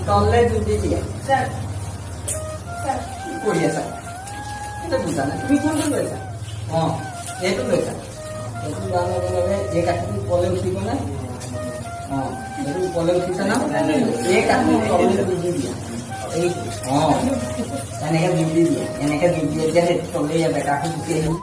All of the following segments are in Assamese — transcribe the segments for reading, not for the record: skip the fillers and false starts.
তললে জুতি দিয়া কি কৰি আছা এটা বুজা নাই তুমি কোনটো লৈছা এইটো লৈছা এইটো লোৱাৰ লগে লগে এই কাঠিটো ওপৰলৈ উঠিব নে এইটো ওপৰলৈ উঠিছে না এই কাঠিটো তললৈ জুতি দিয়া এইটো এনেকে জুতি দিয়া এনেকে জুতি দিয়া সেইটো তললৈ বেকাটো গুচি আহিব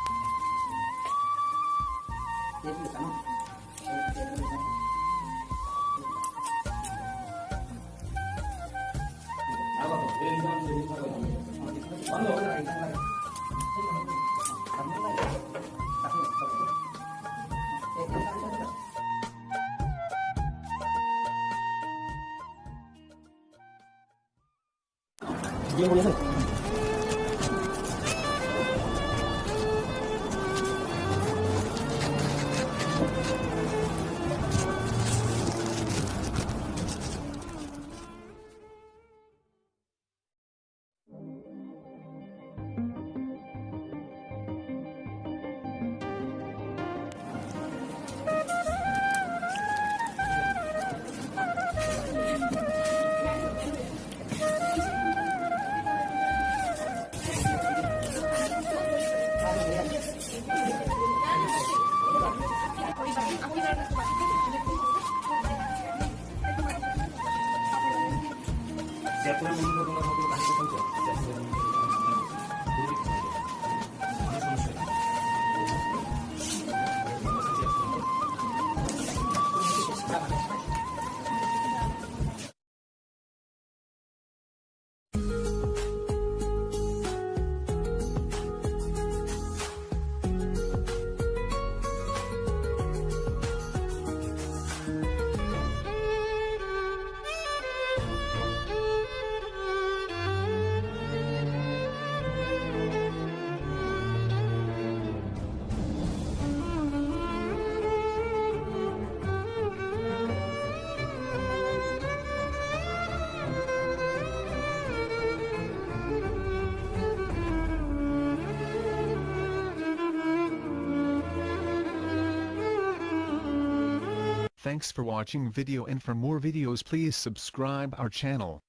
Thanks for watching video, and for more videos please subscribe our channel.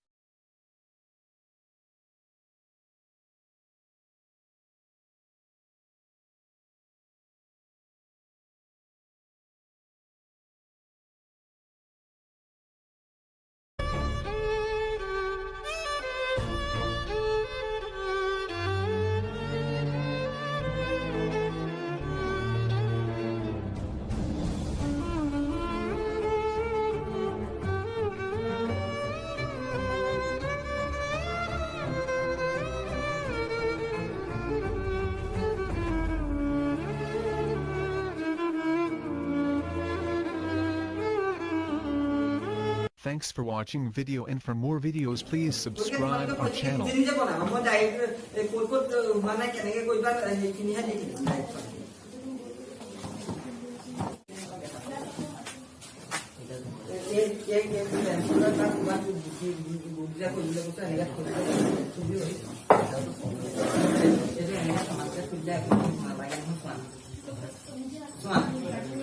Thanks for watching video, and for more videos please subscribe our channel.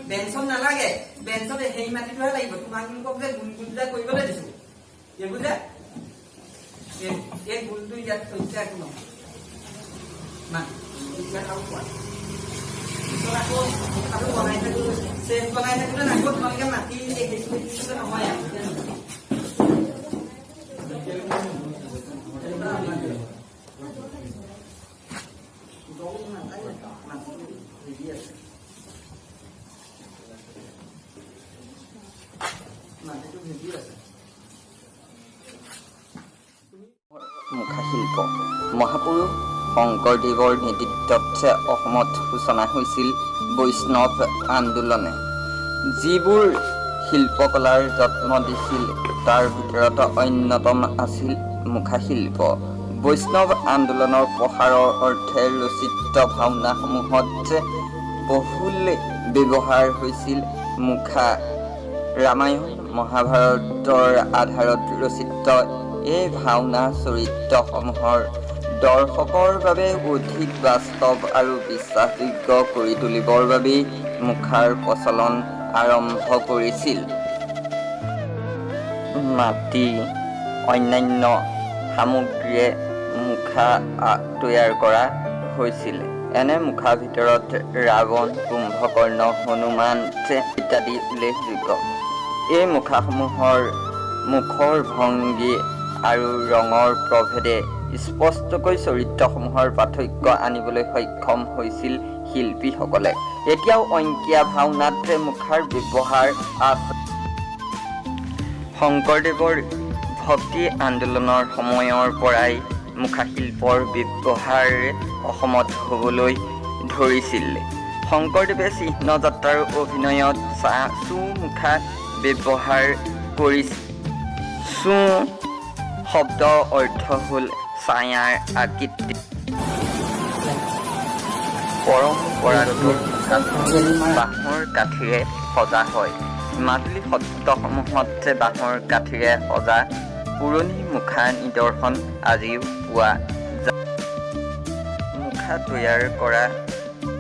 Benson nalage, Benson hey mati tu lagi, betul mangin kau boleh gula kau boleh disu, ya gula, gul tu ya tu cak tu, mak, ya tahu kuat. Kalau aku bangai tu, saya bangai tu nak aku bangai mati, itu kan apa ya? মুখাশিল্প মহাপুৰুষ শংকৰদেৱৰ নেতৃত্বত অসমত সূচনা হৈছিল বৈষ্ণৱ আন্দোলনে যিবোৰ শিল্পকলাৰ যত্ন দিছিল তাৰ ভিতৰত অন্যতম আছিল মুখাশিল্প বৈষ্ণৱ আন্দোলনৰ প্ৰসাৰৰ অৰ্থে ৰচিত ভাওনাসমূহত বহুল ব্যৱহাৰ হৈছিল মুখা ৰামায়ণ মহাভাৰতৰ আধাৰত ৰচিত এই ভাওনা চৰিত্ৰসমূহৰ দৰ্শকৰ বাবে অধিক বাস্তৱ আৰু বিশ্বাসযোগ্য কৰি তুলিবৰ বাবে মুখাৰ প্ৰচলন আৰম্ভ কৰিছিল মাটি অন্যান্য সামগ্ৰীয়ে মুখা তৈয়াৰ কৰা হৈছিল। এনে মুখাৰ ভিতৰত ৰাৱণ, কুম্ভকৰ্ণ, হনুমান ইত্যাদি উল্লেখযোগ্য। এই মুখাসমূহৰ মুখৰ ভংগী আৰু ৰঙৰ প্ৰভেদে স্পষ্টকৈ চৰিত্ৰসমূহৰ পাৰ্থক্য আনিবলৈ সক্ষম হৈছিল শিল্পীসকলে। এতিয়াও অংকীয়া ভাওনাত মুখাৰ ব্যৱহাৰ আছে। শংকৰদেৱৰ ভক্তি আন্দোলনৰ সময়ৰ পৰাই মুখাশিল্পৰ ব্যৱহাৰ অসমত হ'বলৈ ধৰিছিল। শংকৰদেৱে চিহ্নযাত্ৰাৰ অভিনয়ত চুমুখা ব্যৱহাৰ কৰিছিল। চু শব্দ অৰ্থ হ'ল ছায়াৰ আকৃতি। পৰম্পৰাগত বাঁহৰ কাঠিৰে সজা হয়। মাজুলী সত্ৰসমূহত বাঁহৰ কাঠিৰে সজা পুৰণি মুখা নিদৰ্শন আজিও পোৱা যায়। মুখা তৈয়াৰ কৰা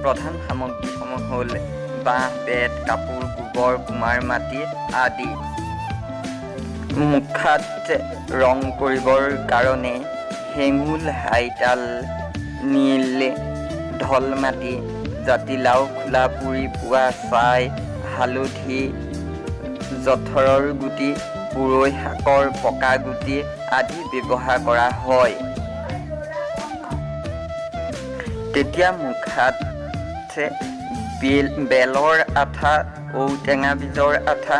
প্ৰধান সামগ্ৰীসমূহ হ'ল বাঁহ, বেত, কাপোৰ, গোবৰ, কুমাৰ মাটি আদি। মুখাত ৰং কৰিবৰ কাৰণে হেঙুল, হাইতাল, নীল, ঢল মাটি, জাতিলাও, খোলা পুৰি পোৱা ছাই, হালধি, জঠৰৰ গুটি, পুৰৈ শাকৰ পকা গুটি আদি ব্যৱহাৰ কৰা হয়। তেতিয়া মুখাত বেলৰ আঠা, ঔটেঙা বীজৰ আঠা,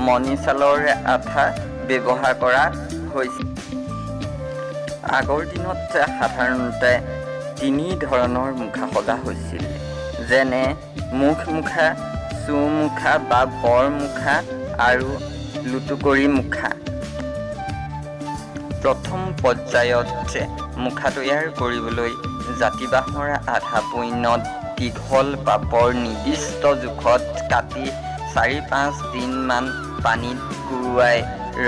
মণি চালৰ আঠা ব্যৱহাৰ কৰা হৈছিল। আগৰ দিনত সাধাৰণতে 3 ধৰণৰ মুখা সজা হৈছিল, যেনে মুখ মুখা, চুমুখা বা বৰ মুখা আৰু লুটুকৰি মুখা। প্ৰথম পৰ্যায়ত মুখা তৈয়াৰ কৰিবলৈ জাতি বাঁহৰ আধা পৈণত দীঘল পাপৰ নিৰ্দিষ্ট জোখত কাটি 4-5 দিনমান পানীত গুৰুৱাই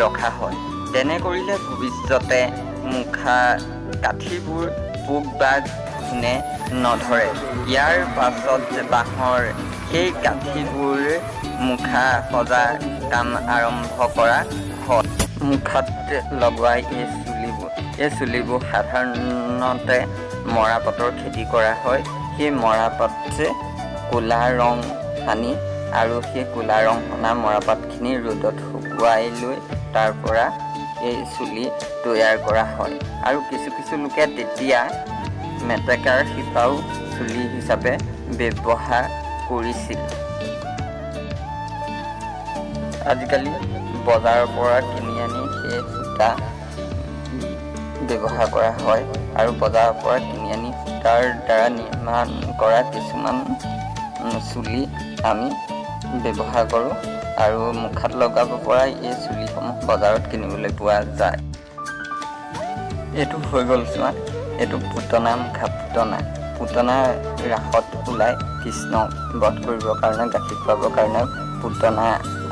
ৰখা হয়। তেনে কৰিলে ভৱিষ্যতে মুখা কাঠিবোৰ পোক বা ঘুণে নধৰে। ইয়াৰ পাছত বাঁহৰ সেই কাঠিবোৰ মুখা সজাৰ কাম আৰম্ভ কৰা হয়। মুখাত লগোৱা এই চুলিবোৰ সাধাৰণতে মৰাপাতৰ খেতি কৰা হয়। সেই মৰাপাত ক'লা ৰং সানি আৰু সেই ক'লা ৰং সনা মৰাপাতখিনি ৰ'দত শুকুৱাই লৈ তাৰ পৰা এই চুলি তৈয়াৰ কৰা হয়। আৰু কিছু লোকে তেতিয়া মেটেকাৰ শিপাও চুলি হিচাপে ব্যৱহাৰ কৰিছিল। আজিকালি বজাৰৰ পৰা কিনি আনি সেই সূতা ব্যৱহাৰ কৰা হয় আৰু বজাৰৰ পৰা কিনি আনি সূতাৰ দ্বাৰা নিৰ্মাণ কৰা কিছুমান চুলি আমি ব্যৱহাৰ কৰোঁ আৰু মুখাত লগাব পৰা এই চুলিসমূহ বজাৰত কিনিবলৈ পোৱা যায়। এইটো হৈ গ'ল চোৱা, এইটো পুতনা মুখা। পুতনা ৰাসত ওলাই কৃষ্ণক বধ কৰিবৰ কাৰণে, গাখীৰ খুৱাবৰ কাৰণে পুতনা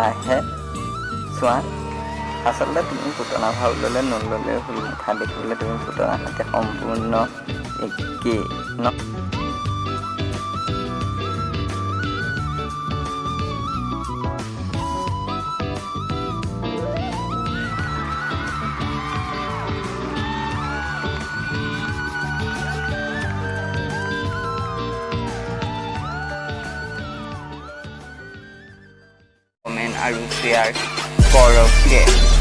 আহে। চোৱা, আচলতে তুমি পুতনা ভাও ল'লে নল'লে হ'ল, মুখা দেখিবলৈ তুমি পুতনাৰ সৈতে সম্পূৰ্ণ একেই ন। কমেণ্ট আৰু শ্বেয়াৰ কৰক।